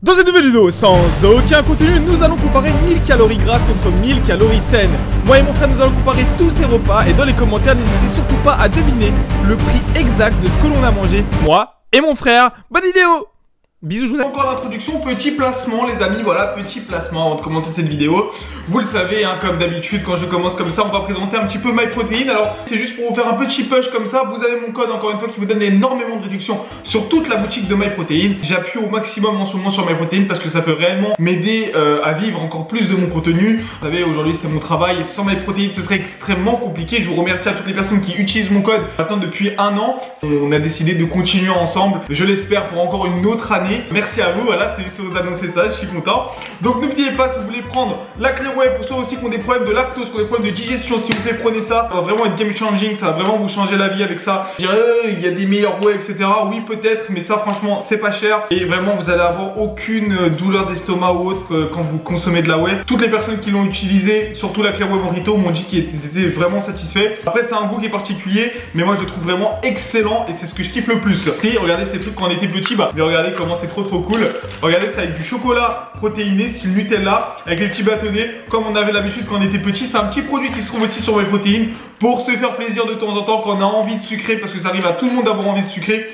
Dans cette nouvelle vidéo, sans aucun contenu, nous allons comparer 1000 calories grasses contre 1000 calories saines. Moi et mon frère, nous allons comparer tous ces repas et dans les commentaires, n'hésitez surtout pas à deviner le prix exact de ce que l'on a mangé, moi et mon frère. Bonne vidéo! Bisous, je vous aime. Encore l'introduction, petit placement les amis, voilà, petit placement avant de commencer cette vidéo. Vous le savez, hein, comme d'habitude, quand je commence comme ça, on va présenter un petit peu MyProtein. Alors, c'est juste pour vous faire un petit push comme ça, vous avez mon code encore une fois qui vous donne énormément de réduction sur toute la boutique de MyProtein. J'appuie au maximum en ce moment sur MyProtein parce que ça peut réellement m'aider à vivre encore plus de mon contenu. Vous savez, aujourd'hui c'est mon travail et sans MyProtein ce serait extrêmement compliqué. Je vous remercie à toutes les personnes qui utilisent mon code maintenant depuis un an. On a décidé de continuer ensemble, je l'espère pour encore une autre année. Merci à vous, voilà, c'était juste pour vous annoncer ça, je suis content. Donc n'oubliez pas, si vous voulez prendre la clé web pour ceux aussi qui ont des problèmes de lactose, qui ont des problèmes de digestion, s'il vous plaît prenez ça. Ça va vraiment être game changing, ça va vraiment vous changer la vie avec ça. Je dirais, il y a des meilleurs whey, etc. Oui peut-être, mais ça franchement c'est pas cher. Et vraiment vous allez avoir aucune douleur d'estomac ou autre quand vous consommez de la whey. Toutes les personnes qui l'ont utilisé, surtout la clé web Morito, m'ont dit qu'ils étaient vraiment satisfaits. Après c'est un goût qui est particulier, mais moi je le trouve vraiment excellent et c'est ce que je kiffe le plus. Et regardez ces trucs quand on était petit, bah mais regardez comment c'est trop cool. Regardez ça avec du chocolat protéiné style Nutella, avec les petits bâtonnets comme on avait l'habitude quand on était petit. C'est un petit produit qui se trouve aussi sur MyProtein pour se faire plaisir de temps en temps quand on a envie de sucrer, parce que ça arrive à tout le monde d'avoir envie de sucrer.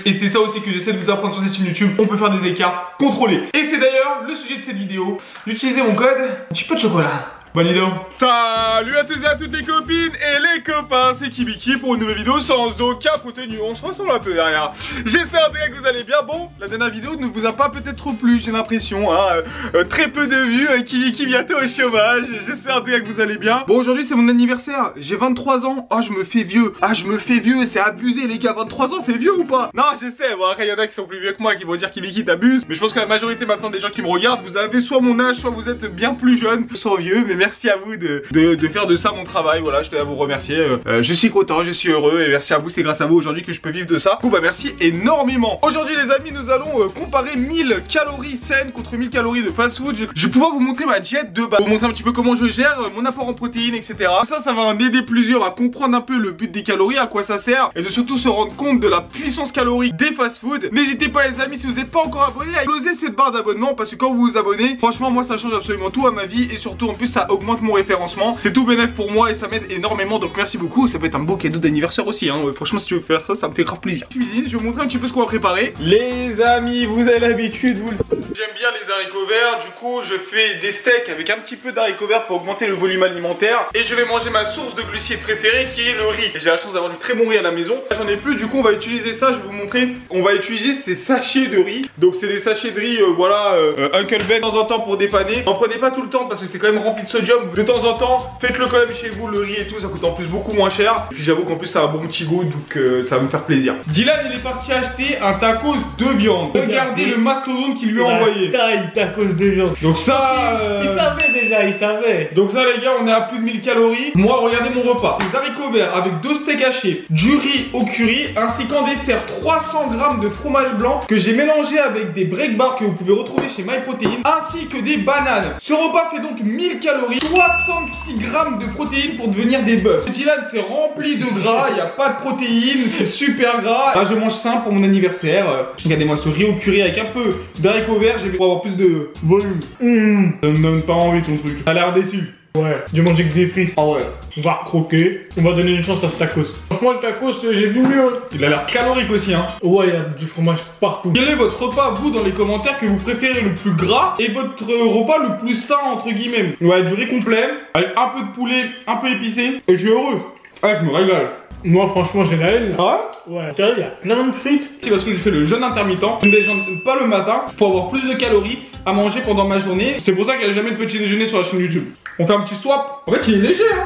Et c'est ça aussi que j'essaie de vous apprendre sur cette chaîne YouTube. On peut faire des écarts contrôlés. Et c'est d'ailleurs le sujet de cette vidéo. D'utiliser mon code un petit peu de chocolat. Bonne vidéo. Salut à tous et à toutes les copines et les copains, c'est Kibiki pour une nouvelle vidéo sans aucun contenu. On se ressemble un peu derrière. J'espère que vous allez bien. Bon, la dernière vidéo ne vous a pas peut-être trop plu, j'ai l'impression, hein. Très peu de vues, Kibiki bientôt au chômage. J'espère que vous allez bien. Bon, aujourd'hui c'est mon anniversaire, j'ai 23 ans. Ah, je me fais vieux. Ah, je me fais vieux, c'est abusé les gars. 23 ans c'est vieux ou pas? Non, je sais, bon après il y en a qui sont plus vieux que moi qui vont dire Kibiki t'abuses. Mais je pense que la majorité maintenant des gens qui me regardent, vous avez soit mon âge, soit vous êtes bien plus jeune, soit vieux, mais merci à vous de faire de ça mon travail. Voilà, je tenais à vous remercier. Je suis content, je suis heureux et merci à vous. C'est grâce à vous aujourd'hui que je peux vivre de ça. Bon bah merci énormément. Aujourd'hui les amis, nous allons comparer 1000 calories saines contre 1000 calories de fast food. Je vais pouvoir vous montrer ma diète de base, vous montrer un petit peu comment je gère mon apport en protéines, etc. Ça va en aider plusieurs à comprendre un peu le but des calories, à quoi ça sert et de surtout se rendre compte de la puissance calorique des fast food. N'hésitez pas les amis, si vous n'êtes pas encore abonné, à exploser cette barre d'abonnement parce que quand vous vous abonnez, franchement moi ça change absolument tout à ma vie et surtout en plus ça augmente mon référencement. C'est tout bénéf pour moi et ça m'aide énormément, donc merci beaucoup. Ça peut être un beau cadeau d'anniversaire aussi, hein. Franchement si tu veux faire ça, ça me fait grave plaisir. Cuisine, je vais vous montrer un petit peu ce qu'on va préparer. Les amis, vous avez l'habitude, vous le savez. J'aime bien les haricots verts, du coup je fais des steaks avec un petit peu d'haricots verts pour augmenter le volume alimentaire. Et je vais manger ma source de glucides préférée qui est le riz. J'ai la chance d'avoir du très bon riz à la maison. J'en ai plus, du coup on va utiliser ça, je vais vous montrer. On va utiliser ces sachets de riz. Donc c'est des sachets de riz, voilà, Uncle Ben de temps en temps pour dépanner. N'en prenez pas tout le temps parce que c'est quand même rempli de sodium. De temps en temps, faites-le quand même chez vous, le riz et tout, ça coûte en plus beaucoup moins cher. Et puis j'avoue qu'en plus ça a un bon petit goût, donc ça va me faire plaisir. Dylan il est parti acheter un tacos de viande. Regardez le mastodonte qu'il lui a envoyé. Taille tacos de viande. Donc ça... Il savait déjà, il savait. Donc ça les gars, on est à plus de 1000 calories. Moi regardez mon repas. Des haricots verts avec 2 steaks hachés, du riz au curry, ainsi qu'en dessert 300 g de fromage blanc que j'ai mélangé avec des break bars que vous pouvez retrouver chez MyProtein, ainsi que des bananes. Ce repas fait donc 1000 calories, 66 g de protéines pour devenir des bœufs. Dylan c'est rempli de gras, il n'y a pas de protéines, c'est super gras. Là je mange simple pour mon anniversaire. Regardez-moi ce riz au curry avec un peu d'haricots verts, j'ai pour avoir plus de volume. Ça me donne pas envie ton truc. T'as l'air déçu. Ouais, j'ai mangé que des frites. Ah ouais. On va croquer. On va donner une chance à ce tacos. Franchement, le tacos, j'ai vu mieux. Il a l'air calorique aussi, hein. Ouais, il y a du fromage partout. Quel est votre repas, vous, dans les commentaires, que vous préférez le plus gras et votre repas le plus sain, entre guillemets? Ouais, du riz complet, avec un peu de poulet, un peu épicé. Et je suis heureux. Ouais, je me régale. Moi, franchement, j'ai la haine. Ah ouais? Tu vois, il y a plein de frites. C'est parce que j'ai fait le jeûne intermittent. Je ne déjeune pas le matin pour avoir plus de calories à manger pendant ma journée. C'est pour ça qu'il n'y a jamais de petit déjeuner sur la chaîne YouTube. On fait un petit swap. En fait, il est léger, hein.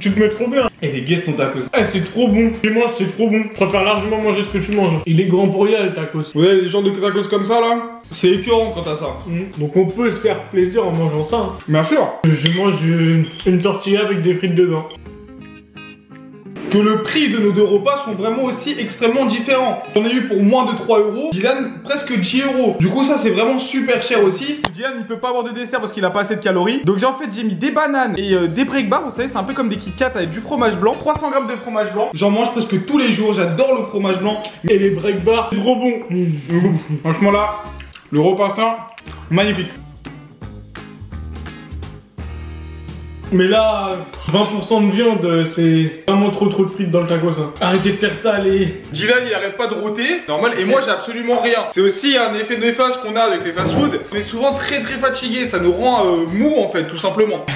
Tu te mets trop bien. Et les guests ton tacos. Eh, c'est trop bon. Tu manges, c'est trop bon. Je préfère largement manger ce que tu manges. Il est grand pour rien, le tacos. Vous voyez les genres de tacos comme ça, là? C'est écœurant quand t'as ça. Donc on peut se faire plaisir en mangeant ça, hein. Bien sûr. Je mange une tortilla avec des frites dedans. Que le prix de nos deux repas sont vraiment aussi extrêmement différents. J'en ai eu pour moins de 3 euros, Dylan presque 10 euros. Du coup ça c'est vraiment super cher aussi. Dylan il peut pas avoir de dessert parce qu'il a pas assez de calories. Donc j'ai mis des bananes et des break bars. Vous savez c'est un peu comme des Kit Kat avec du fromage blanc. 300 g de fromage blanc. J'en mange presque tous les jours, j'adore le fromage blanc. Et les break bars, c'est trop bon. Franchement là, Le repastin, magnifique. Mais là, 20% de viande, c'est vraiment trop de frites dans le tacos. Hein. Arrêtez de faire ça, allez. Dylan, il arrête pas de rôter, normal, et moi j'ai absolument rien. C'est aussi un effet néfaste qu'on a avec les fast-food. On est souvent très fatigué, ça nous rend mou en fait, tout simplement.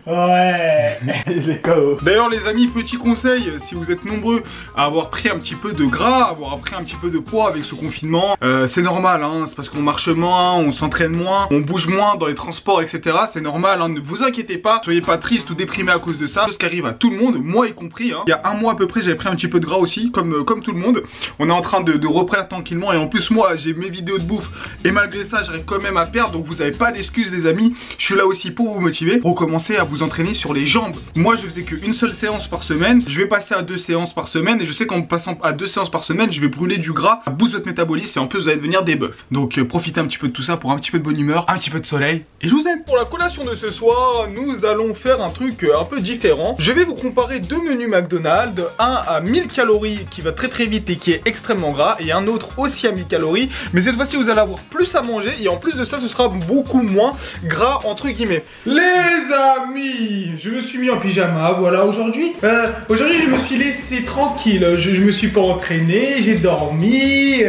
Ouais. Il est KO. D'ailleurs les amis, petit conseil, si vous êtes nombreux à avoir pris un petit peu de gras, à avoir pris un petit peu de poids avec ce confinement, c'est normal, hein, c'est parce qu'on marche moins, on s'entraîne moins, on bouge moins dans les transports, etc. C'est normal, hein, ne vous inquiétez pas, soyez pas triste ou déprimé à cause de ça, c'est ce qui arrive à tout le monde, moi y compris. Hein. Il y a un mois à peu près, j'avais pris un petit peu de gras aussi, comme tout le monde. On est en train de reprendre tranquillement, et en plus moi j'ai mes vidéos de bouffe, et malgré ça j'arrive quand même à perdre, donc vous avez pas d'excuses les amis, je suis là aussi pour vous motiver, pour commencer à vous entraîner sur les jambes. Moi je faisais qu'une seule séance par semaine, je vais passer à 2 séances par semaine, et je sais qu'en passant à 2 séances par semaine je vais brûler du gras, à booster votre métabolisme, et en plus vous allez devenir des bœufs. Donc profitez un petit peu de tout ça pour un petit peu de bonne humeur, un petit peu de soleil, et je vous aime. Pour la collation de ce soir, nous allons faire un truc un peu différent. Je vais vous comparer 2 menus McDonald's, un à 1000 calories qui va très vite et qui est extrêmement gras, et un autre aussi à 1000 calories, mais cette fois-ci vous allez avoir plus à manger, et en plus de ça ce sera beaucoup moins gras entre guillemets. Les amis, je me suis mis en pyjama, voilà, aujourd'hui je me suis laissé tranquille, je me suis pas entraîné, j'ai dormi,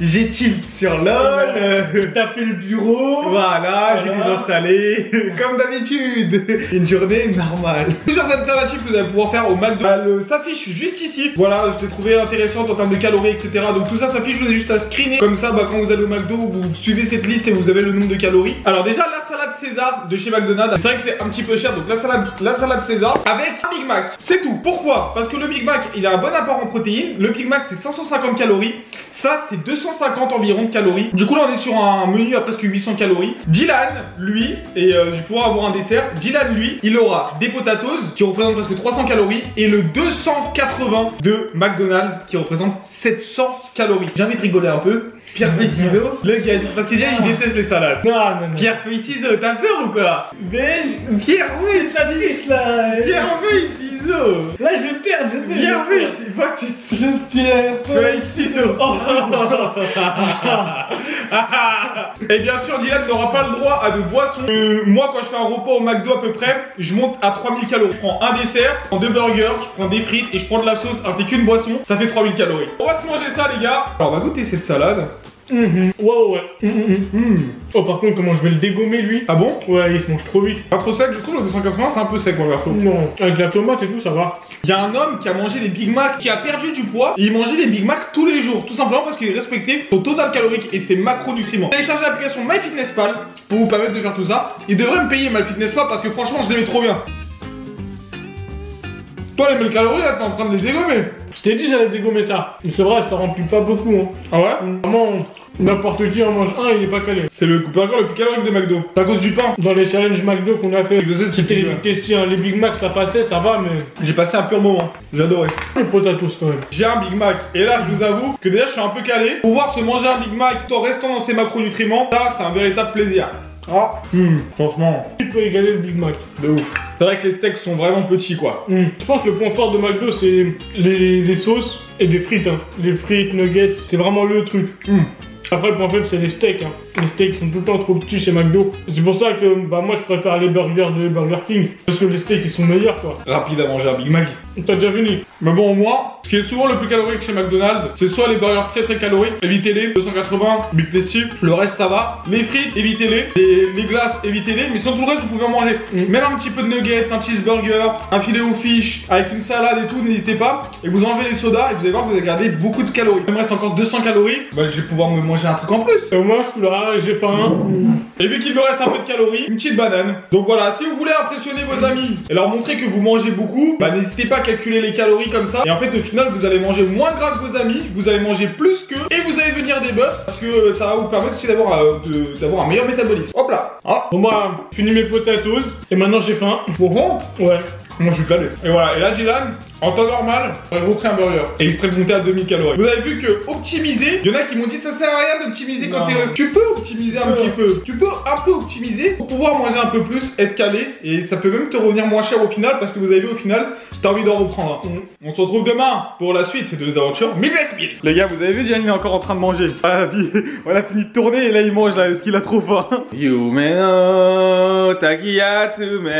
j'ai tilt sur LOL, tapé le bureau, voilà, j'ai désinstallé, comme d'habitude, une journée normale. Plusieurs alternatives que vous allez pouvoir faire au McDo, elle s'affiche juste ici, voilà, je l'ai trouvé intéressante en termes de calories, etc. Donc tout ça s'affiche, vous avez juste à screener, comme ça, quand vous allez au McDo, vous suivez cette liste et vous avez le nombre de calories. Alors déjà, la salade César de chez McDonald's, c'est vrai que c'est un petit peu cher, donc la salade César avec un Big Mac, c'est tout. Pourquoi? Parce que le Big Mac, il a un bon apport en protéines, le Big Mac c'est 550 calories, ça c'est 250 environ de calories. Du coup là on est sur un menu à presque 800 calories. Dylan, lui, et je vais pouvoir avoir un dessert, Dylan lui, il aura des potatoes qui représentent presque 300 calories et le 280 de McDonald's qui représente 700 calories. J'ai envie de rigoler un peu. Pierre feuille ciseaux, le gagne. Parce que déjà il déteste les salades. Non. Pierre feuille ciseaux, t'as peur ou quoi? Pierre feuille, ça triche là. Pierre feuille ciseaux. Là je vais perdre, je sais. Pierre feuille, c'est pas que tu Pierre feuille ciseaux. Et bien sûr Dylan n'aura pas le droit à de boissons. Moi quand je fais un repas au McDo à peu près, je monte à 3000 calories. Je prends un dessert, je prends 2 burgers, je prends des frites et je prends de la sauce ainsi qu'une boisson. Ça fait 3000 calories. On va se manger ça les gars. Alors on va goûter cette salade. Ouais. Oh par contre comment je vais le dégommer lui? Ah bon? Ouais il se mange trop vite. Pas trop sec, du coup le 280 c'est un peu sec mon verso. Non, avec la tomate et tout ça va. Il y a un homme qui a mangé des Big Mac, qui a perdu du poids, et il mangeait des Big Mac tous les jours, tout simplement parce qu'il respectait son total calorique et ses macronutriments. Téléchargez l'application MyFitnessPal pour vous permettre de faire tout ça. Il devrait me payer MyFitnessPal parce que franchement je l'aimais trop bien. Toi les 1000 calories là t'es en train de les dégommer. Je t'ai dit j'allais dégommer ça. Mais c'est vrai ça remplit pas beaucoup hein. Ah ouais? Vraiment n'importe qui en mange un il est pas calé. C'est le burger le plus calorique de McDo. C'est à cause du pain. Dans les challenges McDo qu'on a fait, c'était les Big Tasty, hein. Les Big Mac ça passait, ça va mais... J'ai passé un pur moment, j'adorais. Les potatoes quand même. J'ai un Big Mac et là je vous avoue que déjà je suis un peu calé. Pouvoir se manger un Big Mac tout en restant dans ses macronutriments, ça c'est un véritable plaisir. Ah, franchement, Tu peux égaler le Big Mac. de ouf. C'est vrai que les steaks sont vraiment petits quoi. Je pense que le point fort de McDo c'est les sauces et des frites hein. Les frites, nuggets, c'est vraiment le truc. Après le point faible c'est les steaks hein. Les steaks sont tout le temps trop petits chez McDo. C'est pour ça que moi je préfère les burgers de Burger King. Parce que les steaks ils sont meilleurs quoi. Rapide à manger un Big Mac. T'as déjà fini. Mais bon, moi, ce qui est souvent le plus calorique chez McDonald's, c'est soit les burgers très caloriques, évitez-les, 280, Big Tasty, le reste ça va. Les frites, évitez-les, les glaces, évitez-les, mais sinon tout le reste vous pouvez en manger. Même un petit peu de nuggets, un cheeseburger, un filet aux fiches, avec une salade et tout, n'hésitez pas. Et vous enlevez les sodas et vous allez voir que vous allez garder beaucoup de calories. Il me reste encore 200 calories, je vais pouvoir me manger un truc en plus. Et moi je suis là, j'ai faim. Et vu qu'il me reste un peu de calories, une petite banane. Donc voilà, si vous voulez impressionner vos amis et leur montrer que vous mangez beaucoup, n'hésitez pas à calculer les calories comme ça. Et en fait au final vous allez manger moins gras que vos amis, vous allez manger plus qu'eux et vous allez devenir des bœufs parce que ça va vous permettre aussi d'avoir un meilleur métabolisme. Hop là. Ah. Bon moi, fini mes potatoes et maintenant j'ai faim. Bon. Ouais. Moi je suis calé. Et voilà, et là Dylan, En temps normal, j'aurais repris un burger et il serait monté à 2000 calories. Vous avez vu que optimiser, il y en a qui m'ont dit ça sert à rien d'optimiser quand t'es. Tu peux optimiser un petit peu. Tu peux un peu optimiser pour pouvoir manger un peu plus, être calé et ça peut même te revenir moins cher au final parce que vous avez vu au final, t'as envie d'en reprendre. On se retrouve demain pour la suite de les aventures 1000 vs 1000. Les gars, vous avez vu, Gianni est encore en train de manger. On a fini de tourner et là il mange là parce qu'il a trop faim. Yume Takiyatsume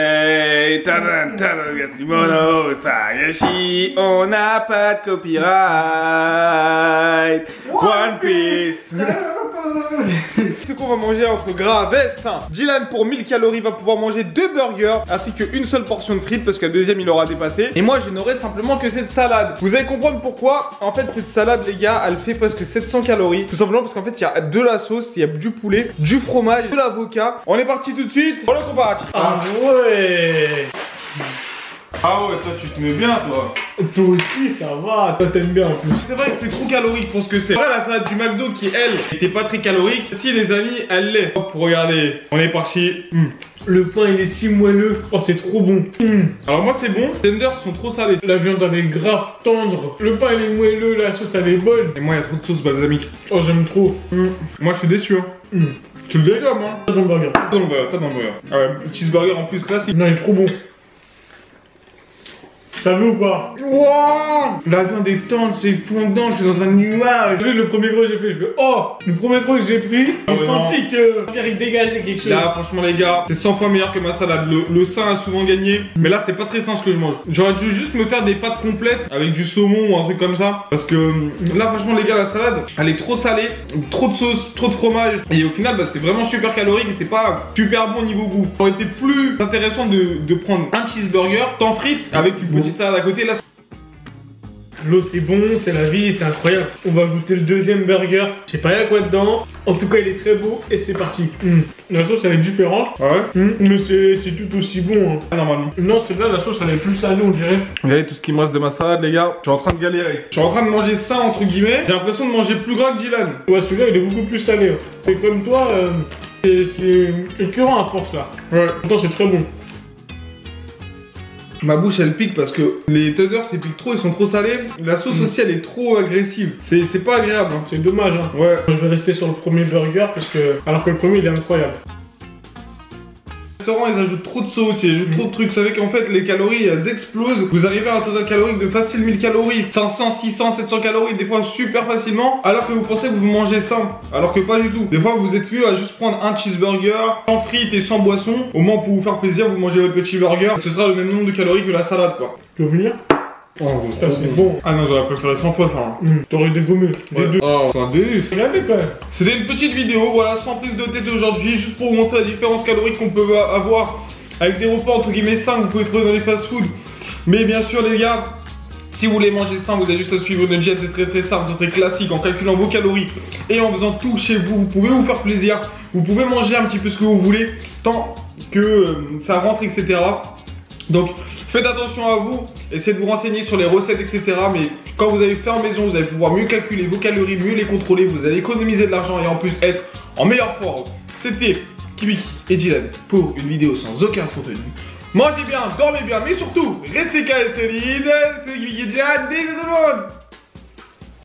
Tadan Tadan Gatsimono Sayashi. On n'a pas de copyright. One Piece. Ce qu'on va manger entre gras et sain. Dylan pour 1000 calories va pouvoir manger 2 burgers ainsi qu'une seule portion de frites parce qu'à deuxième il aura dépassé. Et moi je n'aurai simplement que cette salade. Vous allez comprendre pourquoi. En fait cette salade les gars elle fait presque 700 calories. Tout simplement parce qu'en fait il y a de la sauce, il y a du poulet, du fromage, de l'avocat. On est parti tout de suite pour le comparatif. Ah ouais. Ah ouais, toi tu te mets bien toi. Toi aussi ça va, toi t'aimes bien en plus. C'est vrai que c'est trop calorique pour ce que c'est. Après la salade du McDo qui elle était pas très calorique. Si les amis elle l'est. Hop regardez, on est parti. Le pain il est si moelleux. Oh c'est trop bon. Alors moi c'est bon. Les tenders sont trop salés. La viande elle est grave tendre. Le pain il est moelleux, la sauce elle est bonne. Et moi il y a trop de sauce balsamique. Oh j'aime trop. Moi je suis déçu hein. Tu le dégommes hein. T'as dans le burger. T'as dans le burger. Ah ouais, le cheeseburger en plus classique. Non il est trop bon. T'as vu ou pas? Wow, la viande est tendre, c'est fondant, je suis dans un nuage. T'as vu le premier truc que j'ai fait, je fais oh. Le premier truc que j'ai pris, j'ai senti que il dégageait quelque chose. Là franchement les gars, c'est 100 fois meilleur que ma salade. Le sain a souvent gagné. Mais là c'est pas très sain ce que je mange. J'aurais dû juste me faire des pâtes complètes avec du saumon ou un truc comme ça. Parce que là franchement les gars la salade, elle est trop salée, trop de sauce, trop de fromage. Et au final bah, c'est vraiment super calorique et c'est pas super bon niveau goût. Ça aurait été plus intéressant de prendre un cheeseburger sans frites avec une petite salade à côté. Là l'eau c'est bon, c'est la vie, c'est incroyable. On va goûter le deuxième burger. Je sais pas y'a quoi dedans. En tout cas il est très beau et c'est parti. La sauce elle est différente. Ouais. Mais c'est tout aussi bon. Normalement. Non celle-là la sauce elle est plus salée on dirait. Regardez tout ce qui me reste de ma salade les gars. Je suis en train de galérer. Je suis en train de manger ça entre guillemets. J'ai l'impression de manger plus gras que Dylan. Ouais celui-là il est beaucoup plus salé. Et comme toi, c'est écœurant à force là. Ouais. Pourtant c'est très bon. Ma bouche elle pique parce que les tenders ils piquent trop, ils sont trop salés. La sauce aussi elle est trop agressive. C'est pas agréable hein. C'est dommage hein. Ouais. Je vais rester sur le premier burger parce que alors que le premier il est incroyable. Les restaurants ils ajoutent trop de sauce, ils ajoutent trop de trucs. Vous savez qu'en fait les calories elles explosent. Vous arrivez à un total calorique de facile 1000 calories, 500, 600, 700 calories des fois super facilement. Alors que vous pensez que vous mangez sain, alors que pas du tout. Des fois vous êtes mieux à juste prendre un cheeseburger sans frites et sans boisson. Au moins pour vous faire plaisir vous mangez votre petit burger. Et ce sera le même nombre de calories que la salade quoi. Tu veux venir? Oh, ça c'est bon. Ah non j'aurais préféré 100 fois ça hein. T'aurais dû vomir. Ouais. Oh c'est un délice. Regardez quand même. C'était une petite vidéo voilà sans prise de tête aujourd'hui. Juste pour vous montrer la différence calorique qu'on peut avoir avec des repas entre guillemets sains que vous pouvez trouver dans les fast food. Mais bien sûr les gars, si vous voulez manger sain, vous avez juste à suivre une diète, c'est très simple, c'est très classique, en calculant vos calories et en faisant tout chez vous. Vous pouvez vous faire plaisir, vous pouvez manger un petit peu ce que vous voulez, tant que ça rentre, etc. Donc faites attention à vous, essayez de vous renseigner sur les recettes, etc. Mais quand vous allez faire en maison, vous allez pouvoir mieux calculer vos calories, mieux les contrôler, vous allez économiser de l'argent et en plus être en meilleure forme. C'était Kibiki et Dylan pour une vidéo sans aucun contenu. Mangez bien, dormez bien, mais surtout, restez calme et solide. C'est Kibiki et Dylan, bisous tout le monde.